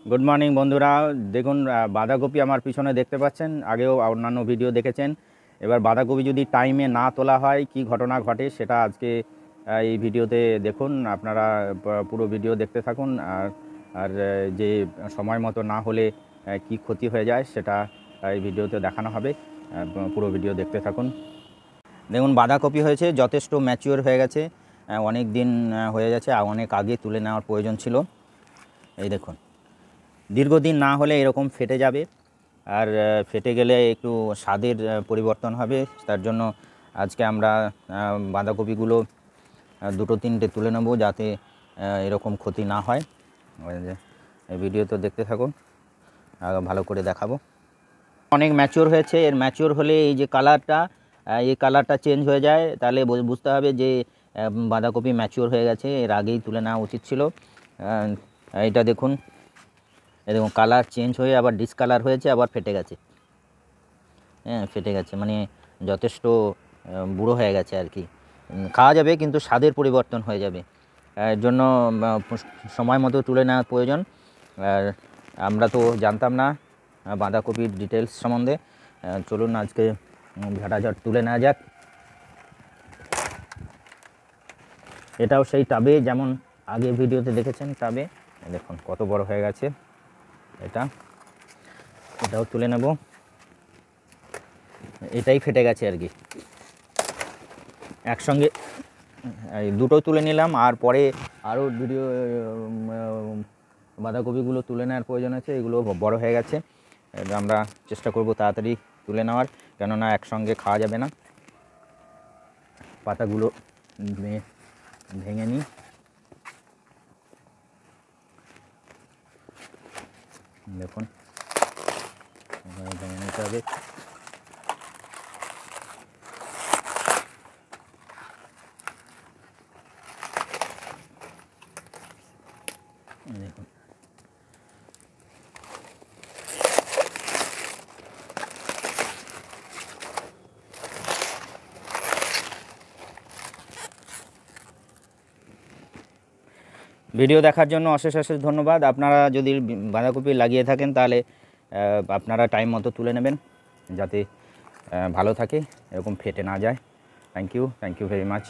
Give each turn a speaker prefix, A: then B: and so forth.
A: Good morning বন্ধুরা। দেখুন বাঁধাকপি আমার পিছনে দেখতে পাচ্ছেন, আগেও অন্যান্য ভিডিও দেখেছেন। এবার বাঁধাকপি যদি টাইমে না তোলা হয় কি ঘটনা ঘটে সেটা আজকে এই ভিডিওতে দেখুন। আপনারা পুরো ভিডিও দেখতে থাকুন। আর আর যে সময় মতো না হলে কি ক্ষতি হয়ে যায় সেটা এই ভিডিওতে দেখানো হবে। পুরো ভিডিও দেখতে থাকুন। দেখুন বাঁধাকপি হয়েছে, যথেষ্ট ম্যাচিওর হয়ে গেছে, অনেক দিন হয়ে গেছে, অনেক আগে তুলে নেওয়ার প্রয়োজন ছিল। এই দেখুন, দীর্ঘদিন না হলে এরকম ফেটে যাবে। আর ফেটে গেলে একটু স্বাদের পরিবর্তন হবে। তার জন্য আজকে আমরা বাঁধাকপিগুলো দুটো তিনটে তুলে নেব, যাতে এরকম ক্ষতি না হয়। এই ভিডিও তো দেখতে থাকুন, ভালো করে দেখাবো। অনেক ম্যাচিওর হয়েছে, এর ম্যাচিওর হলে এই যে কালারটা, এই কালারটা চেঞ্জ হয়ে যায়, তাহলে বুঝতে হবে যে বাঁধাকপি ম্যাচিওর হয়ে গেছে, এর আগেই তুলে নেওয়া উচিত ছিল। এটা দেখুন, দেখুন কালার চেঞ্জ হয়ে আবার ডিসকালার হয়েছে, আবার ফেটে গেছে। হ্যাঁ, ফেটে গেছে মানে যথেষ্ট বুড়ো হয়ে গেছে আর কি। খাওয়া যাবে কিন্তু স্বাদের পরিবর্তন হয়ে যাবে। এর জন্য সময় মতো তুলে নেওয়ার প্রয়োজন। আর আমরা তো জানতাম না বাঁধাকপির ডিটেলস সম্বন্ধে। চলুন আজকে ঝাঁটাঝাট তুলে নেওয়া যাক। এটাও সেই টাবে, যেমন আগে ভিডিওতে দেখেছেন টাবে। দেখুন কত বড় হয়ে গেছে। এটাও তুলে নেব। এটাই ফেটে গেছে আর কি। একসঙ্গে দুটো তুলে নিলাম, আর পরে আরও ভিডিও বাঁধাকপিগুলো তুলে নেওয়ার প্রয়োজন আছে। এগুলো বড় হয়ে গেছে, আমরা চেষ্টা করব তাড়াতাড়ি তুলে নেওয়ার, কেননা একসঙ্গে খাওয়া যাবে না। পাতাগুলো ভেঙে নিই। দেখুন ভেঙে নিতে হবে। দেখুন ভিডিও দেখার জন্য অশেষ অশেষ ধন্যবাদ। আপনারা যদি বাঁধাকপি লাগিয়ে থাকেন তাহলে আপনারা টাইম মতো তুলে নেবেন, যাতে ভালো থাকে, এরকম ফেটে না যায়। Thank you very much.